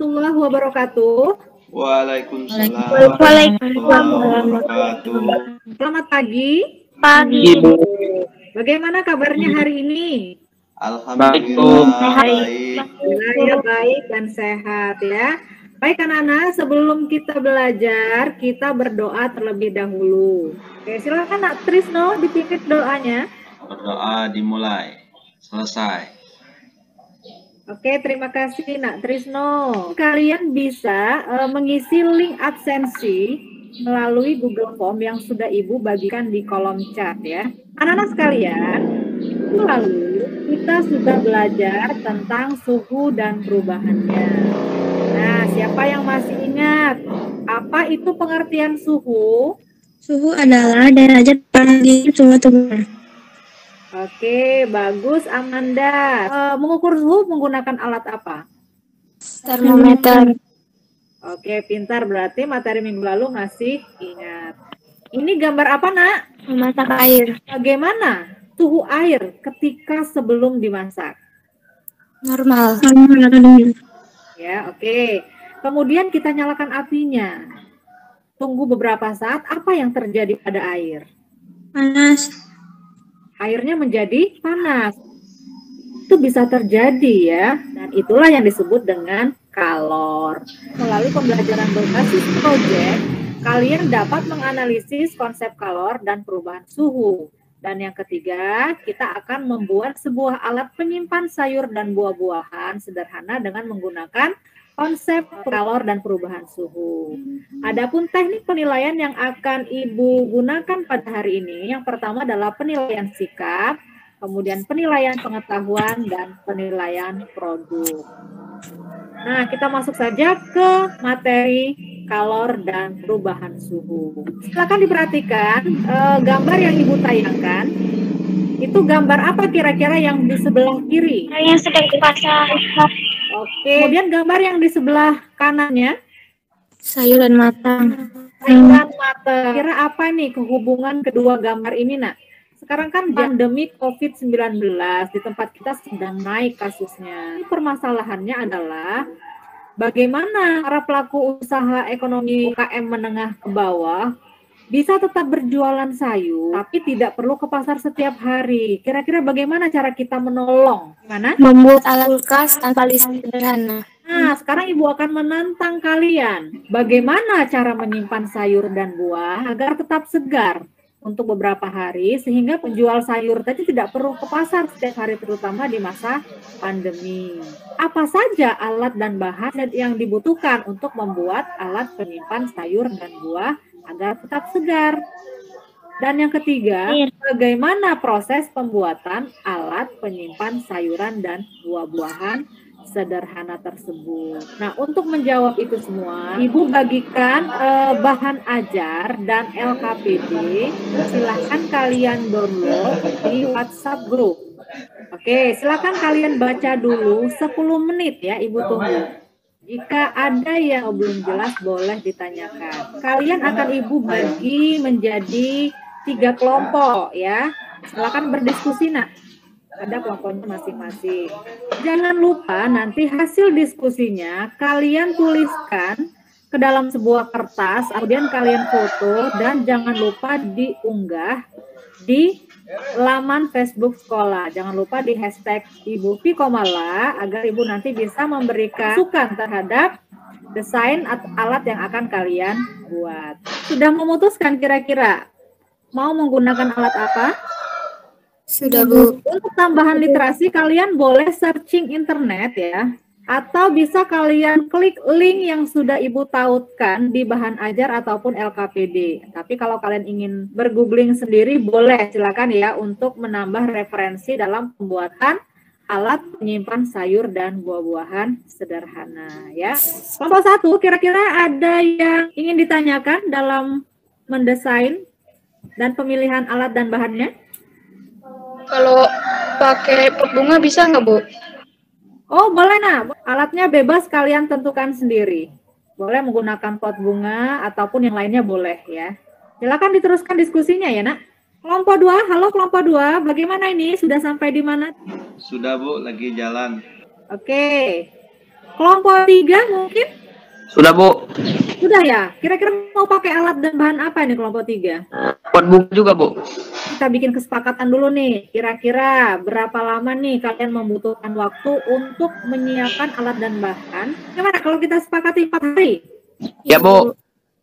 warahmatullahi wabarakatuh. Waalaikumsalam warahmatullahi wabarakatuh. Selamat pagi. Pagi. Bagaimana kabarnya hari ini? Alhamdulillah Baik. Saya baik dan sehat ya. Baik anak-anak, sebelum kita belajar, kita berdoa terlebih dahulu. Oke, silakan Nak Trisno dipimpin doanya. Berdoa dimulai. Selesai. Oke, terima kasih Nak Trisno. Kalian bisa mengisi link absensi melalui Google Form yang sudah Ibu bagikan di kolom chat ya. Anak-anak sekalian, lalu kita sudah belajar tentang suhu dan perubahannya. Nah, siapa yang masih ingat apa itu pengertian suhu? Suhu adalah derajat panas di suhu tubuh. Oke, bagus Amanda. Mengukur suhu menggunakan alat apa? Termometer. Oke, pintar. Berarti materi minggu lalu masih ingat. Ini gambar apa, Nak? Memasak air. Bagaimana suhu air ketika sebelum dimasak? Normal. Ya, oke. Kemudian kita nyalakan apinya. Tunggu beberapa saat, apa yang terjadi pada air? Panas. Airnya menjadi panas. Itu bisa terjadi ya, dan itulah yang disebut dengan kalor. Melalui pembelajaran berbasis proyek, kalian dapat menganalisis konsep kalor dan perubahan suhu. Dan yang ketiga, kita akan membuat sebuah alat penyimpan sayur dan buah-buahan sederhana dengan menggunakan konsep kalor dan perubahan suhu. Adapun teknik penilaian yang akan Ibu gunakan pada hari ini, yang pertama adalah penilaian sikap, kemudian penilaian pengetahuan, dan penilaian produk. Nah, kita masuk saja ke materi kalor dan perubahan suhu. Silakan diperhatikan gambar yang Ibu tayangkan. Itu gambar apa kira-kira yang di sebelah kiri? Yang sedang dipasang. Oke. Kemudian gambar yang di sebelah kanannya? Sayuran matang. Sayuran matang. Kira apa nih kehubungan kedua gambar ini, Nak? Sekarang kan pandemi COVID-19 di tempat kita sedang naik kasusnya. Permasalahannya adalah bagaimana para pelaku usaha ekonomi UKM menengah ke bawah bisa tetap berjualan sayur, tapi tidak perlu ke pasar setiap hari. Kira-kira bagaimana cara kita menolong? Gimana? Membuat alat kulkas tanpa listrik sederhana. Nah, sekarang Ibu akan menantang kalian. Bagaimana cara menyimpan sayur dan buah agar tetap segar untuk beberapa hari, sehingga penjual sayur tadi tidak perlu ke pasar setiap hari, terutama di masa pandemi. Apa saja alat dan bahan yang dibutuhkan untuk membuat alat penyimpan sayur dan buah agar tetap segar? Dan yang ketiga, bagaimana proses pembuatan alat penyimpan sayuran dan buah-buahan sederhana tersebut? Nah, untuk menjawab itu semua, Ibu bagikan bahan ajar dan LKPD. Silahkan kalian download di WhatsApp group. Oke, silahkan kalian baca dulu 10 menit ya, Ibu tunggu. Jika ada yang belum jelas boleh ditanyakan. Kalian akan Ibu bagi menjadi 3 kelompok ya. Silakan berdiskusi, Nak. Ada kelompoknya masing-masing. Jangan lupa nanti hasil diskusinya kalian tuliskan ke dalam sebuah kertas, kemudian kalian foto, dan jangan lupa diunggah di laman Facebook sekolah. Jangan lupa di hashtag Ibu Pikomala agar Ibu nanti bisa memberikan masukan terhadap desain alat yang akan kalian buat. Sudah memutuskan kira-kira mau menggunakan alat apa? Sudah, Bu. Untuk tambahan literasi kalian boleh searching internet ya. Atau bisa kalian klik link yang sudah Ibu tautkan di bahan ajar ataupun LKPD. Tapi kalau kalian ingin bergoogling sendiri boleh, silakan ya, untuk menambah referensi dalam pembuatan alat penyimpan sayur dan buah-buahan sederhana ya. Kelompok 1, kira-kira ada yang ingin ditanyakan dalam mendesain dan pemilihan alat dan bahannya? Kalau pakai pot bunga bisa nggak, Bu? Oh, boleh, Nak. Alatnya bebas kalian tentukan sendiri. Boleh menggunakan pot bunga ataupun yang lainnya boleh ya. Silakan diteruskan diskusinya ya, Nak. Kelompok 2, halo kelompok 2. Bagaimana ini? Sudah sampai di mana? Sudah, Bu, lagi jalan. Oke. Kelompok 3 mungkin? Sudah, Bu. Sudah ya? Kira-kira mau pakai alat dan bahan apa nih kelompok 3? Buat buku juga, Bu. Kita bikin kesepakatan dulu nih. Kira-kira berapa lama nih kalian membutuhkan waktu untuk menyiapkan alat dan bahan? Gimana kalau kita sepakati 4 hari? Ya, Bu.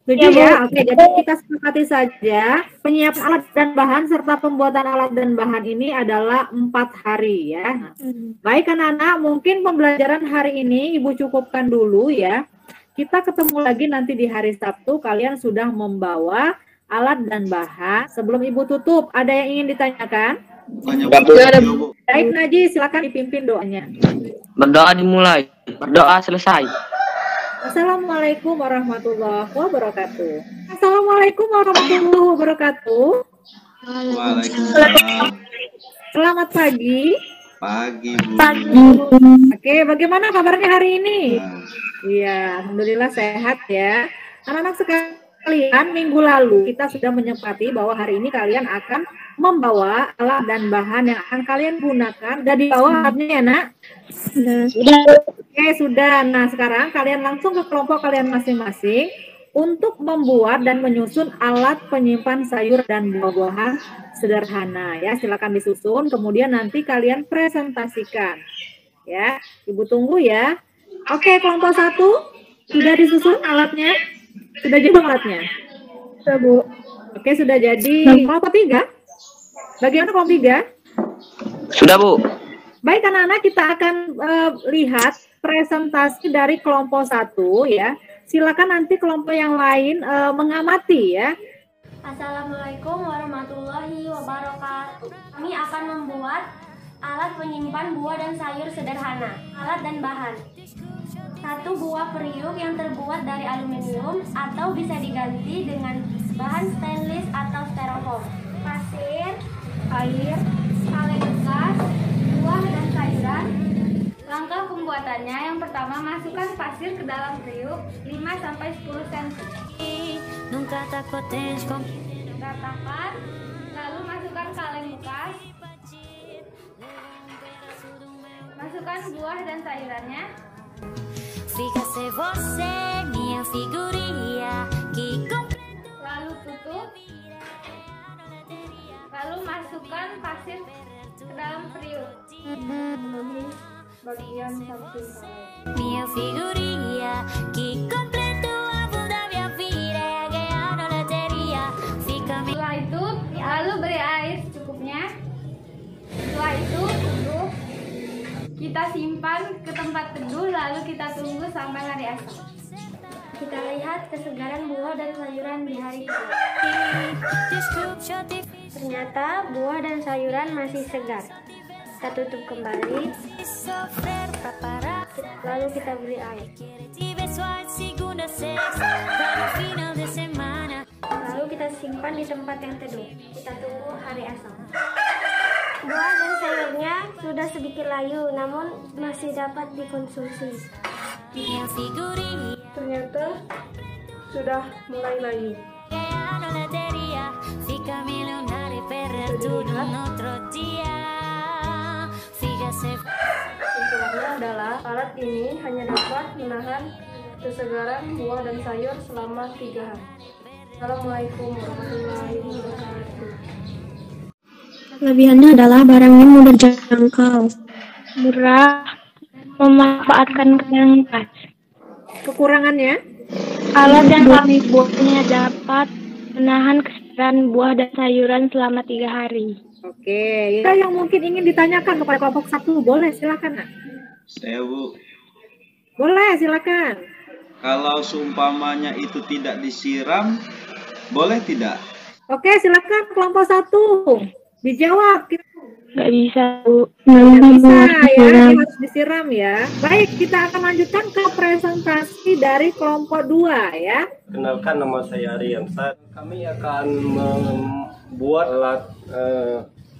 Setuju ya? Oke, jadi kita sepakati saja penyiapan alat dan bahan serta pembuatan alat dan bahan ini adalah 4 hari ya. Baik anak-anak, mungkin pembelajaran hari ini Ibu cukupkan dulu ya. Kita ketemu lagi nanti di hari Sabtu, kalian sudah membawa alat dan bahan. Sebelum Ibu tutup, ada yang ingin ditanyakan? Baik Najih, silakan dipimpin doanya. Berdoa dimulai, berdoa selesai. Assalamualaikum warahmatullahi wabarakatuh. Assalamualaikum warahmatullahi wabarakatuh. Waalaikumsalam. Selamat pagi. Pagi, Bu. Oke, bagaimana kabarnya hari ini? Iya, alhamdulillah sehat ya. Anak-anak sekalian, minggu lalu kita sudah menyepakati bahwa hari ini kalian akan membawa alat dan bahan yang akan kalian gunakan. Udah dibawa alatnya ya, Nak? Sudah. Oke, sudah. Nah, sekarang kalian langsung ke kelompok kalian masing-masing untuk membuat dan menyusun alat penyimpan sayur dan buah-buahan sederhana ya. Silakan disusun, kemudian nanti kalian presentasikan. Ya, Ibu tunggu ya. Oke, kelompok 1 sudah disusun alatnya? Sudah jadi alatnya? Sudah, Bu. Oke, sudah jadi. Kelompok 3? Bagaimana kelompok 3? Sudah, Bu. Baik anak-anak, kita akan lihat presentasi dari kelompok 1 ya. Silakan nanti kelompok yang lain mengamati ya. Assalamualaikum warahmatullahi wabarakatuh. Kami akan membuat alat penyimpan buah dan sayur sederhana. Alat dan bahan: 1 buah periuk yang terbuat dari aluminium atau bisa diganti dengan bahan stainless atau styrofoam. Pasir, air, kaleng bekas, buah dan sayuran. Langkah pembuatannya, yang pertama masukkan pasir ke dalam periuk 5-10 cm. Ratakan, lalu masukkan kaleng bekas. Masukkan buah dan sayurannya. Lalu tutup. Lalu masukkan pasir ke dalam periuk. Bagian samping kaleng. Setelah itu, lalu beri air secukupnya. Setelah itu, tutup. Kita simpan ke tempat teduh, lalu kita tunggu sampai hari esok. Kita lihat kesegaran buah dan sayuran di hari kedua. Ternyata buah dan sayuran masih segar. Kita tutup kembali. Lalu kita beri air. Lalu kita simpan di tempat yang teduh. Kita tunggu hari esok. Buah dan sayurnya sudah sedikit layu, namun masih dapat dikonsumsi. Ternyata sudah mulai layu. Kesimpulannya adalah alat ini hanya dapat menahan kesegaran buah dan sayur selama 3 hari. Assalamualaikum warahmatullahi wabarakatuh. Kelebihannya adalah barangnya mudah terjangkau. Murah, memanfaatkan yang pas. Kekurangannya? Alat yang kami buatnya dapat menahan kesegaran buah dan sayuran selama 3 hari. Oke, ada yang mungkin ingin ditanyakan kepada kelompok 1, boleh silakan Nak. Saya, Bu. Boleh silakan. Kalau seumpamanya itu tidak disiram, boleh tidak? Oke, silakan kelompok 1 dijawab. Nggak bisa, Bu. Nggak bisa ya, ini harus disiram ya. Baik, kita akan lanjutkan ke presentasi dari kelompok 2 ya. Kenalkan, nama saya Aryan Sad. Kami akan membuat alat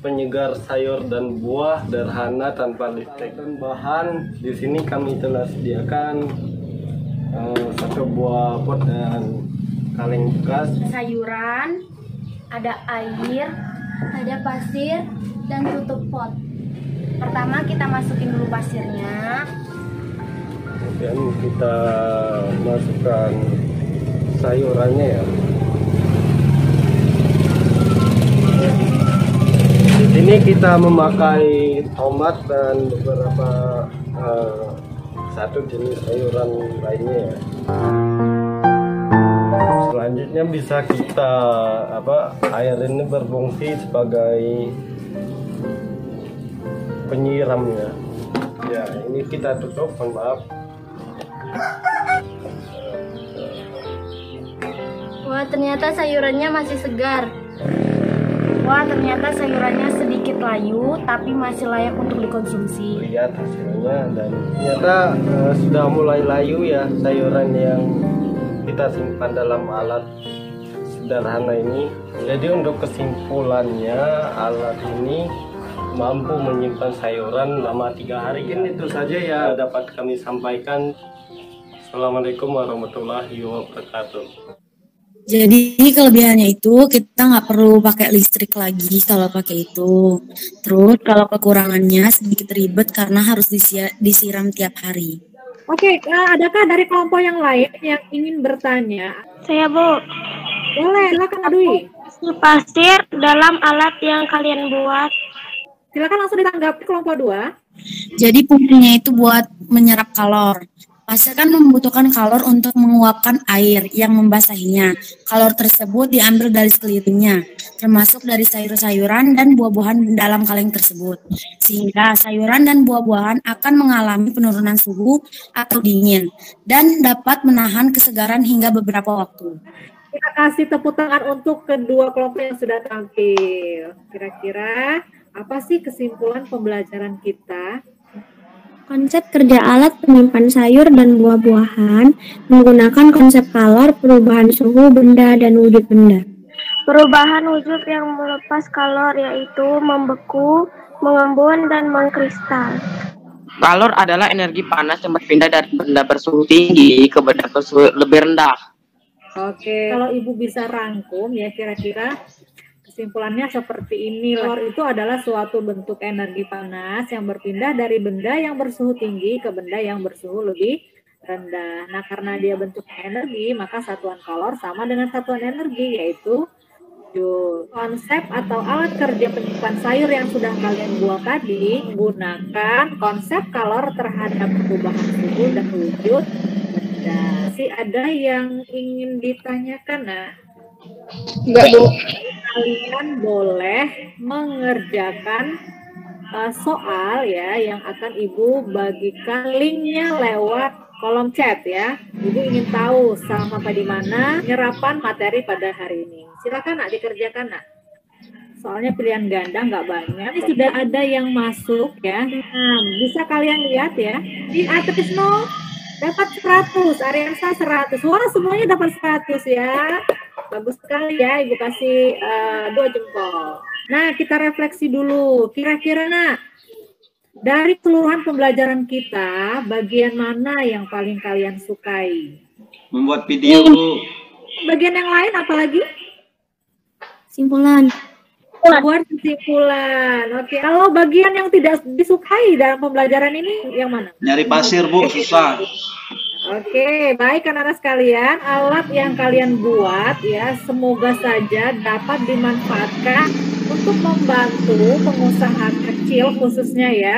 penyegar sayur dan buah sederhana tanpa listrik. Dan bahan di sini kami telah sediakan 1 buah pot dan kaleng bekas. Sayuran, ada air, ada pasir, dan tutup pot. Pertama kita masukin dulu pasirnya. Kemudian kita masukkan sayurannya ya. Di sini kita memakai tomat dan beberapa satu jenis sayuran lainnya ya. Selanjutnya bisa kita air ini berfungsi sebagai penyiram ya. Ya, ini kita tutup, mohon maaf. Wah, ternyata sayurannya masih segar. Wah, ternyata sayurannya sedikit layu, tapi masih layak untuk dikonsumsi. Lihat hasilnya dan ternyata sudah mulai layu ya sayuran yang kita simpan dalam alat sederhana ini. Jadi untuk kesimpulannya, alat ini mampu menyimpan sayuran lama 3 hari. Ini itu saja ya dapat kami sampaikan. Assalamualaikum warahmatullahi wabarakatuh. Jadi kelebihannya itu kita nggak perlu pakai listrik lagi kalau pakai itu. Terus kalau kekurangannya sedikit ribet karena harus disiram tiap hari. Oke, adakah dari kelompok yang lain yang ingin bertanya? Saya, Bu. Boleh, silakan Adwi. Pasir dalam alat yang kalian buat. Silakan langsung ditanggapi kelompok 2. Jadi fungsinya itu buat menyerap kalor. Pasir kan membutuhkan kalor untuk menguapkan air yang membasahinya. Kalor tersebut diambil dari sekelilingnya, termasuk dari sayur-sayuran dan buah-buahan dalam kaleng tersebut. Sehingga sayuran dan buah-buahan akan mengalami penurunan suhu atau dingin dan dapat menahan kesegaran hingga beberapa waktu. Kita kasih tepuk tangan untuk kedua kelompok yang sudah tampil. Kira-kira apa sih kesimpulan pembelajaran kita? Konsep kerja alat penyimpan sayur dan buah-buahan menggunakan konsep kalor, perubahan suhu benda, dan wujud benda. Perubahan wujud yang melepas kalor yaitu membeku, mengembun, dan mengkristal. Kalor adalah energi panas yang berpindah dari benda bersuhu tinggi ke benda bersuhu lebih rendah. Oke, kalau Ibu bisa rangkum ya kira-kira kesimpulannya seperti ini. Kalor itu adalah suatu bentuk energi panas yang berpindah dari benda yang bersuhu tinggi ke benda yang bersuhu lebih rendah. Nah, karena dia bentuk energi, maka satuan kalor sama dengan satuan energi, yaitu Joule. Konsep atau alat kerja penyimpan sayur yang sudah kalian buat tadi menggunakan konsep kalor terhadap perubahan suhu dan wujud benda. Ada yang ingin ditanyakan? Nah, Enggak, Bu. kalian boleh mengerjakan soal ya yang akan Ibu bagikan linknya lewat kolom chat ya. Ibu ingin tahu sama di mana penyerapan materi pada hari ini. Silakan Nak dikerjakan Nak. Soalnya pilihan ganda nggak banyak. Ini sudah ada yang masuk ya. Nah, bisa kalian lihat ya. Di Atrisno dapat 100, Ariansa 100. Wah, semuanya dapat 100 ya. Bagus sekali ya, Ibu kasih 2 jempol. Nah, kita refleksi dulu. Kira-kira Nak, dari keseluruhan pembelajaran kita, bagian mana yang paling kalian sukai? Membuat video, Bu. Bagian yang lain apalagi? Simpulan. Buat kesimpulan. Oke, kalau bagian yang tidak disukai dalam pembelajaran ini yang mana? Nyari pasir, Bu, susah. Oke, baik anak-anak sekalian, alat yang kalian buat ya semoga saja dapat dimanfaatkan untuk membantu pengusaha kecil khususnya ya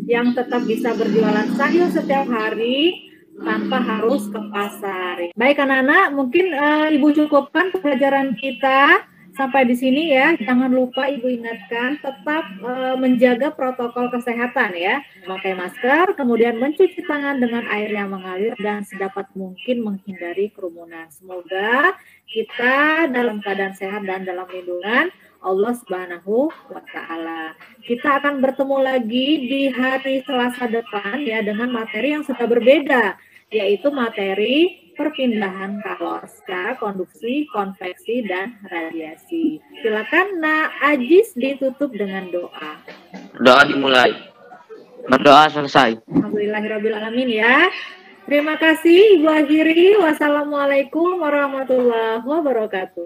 yang tetap bisa berjualan sayur setiap hari tanpa harus ke pasar. Baik anak-anak, mungkin Ibu cukupkan pelajaran kita sampai di sini ya. Jangan lupa Ibu ingatkan tetap menjaga protokol kesehatan ya. Memakai masker, kemudian mencuci tangan dengan air yang mengalir dan sedapat mungkin menghindari kerumunan. Semoga kita dalam keadaan sehat dan dalam lindungan Allah Subhanahu wa Ta'ala. Kita akan bertemu lagi di hari Selasa depan ya dengan materi yang sudah berbeda, yaitu materi perpindahan kalor secara konduksi, konveksi, dan radiasi. Silakan Nak Ajis ditutup dengan doa. Doa dimulai. Berdoa selesai. Alhamdulillahirrahmanirrahim ya. Terima kasih Ibu akhiri. Wassalamualaikum warahmatullahi wabarakatuh.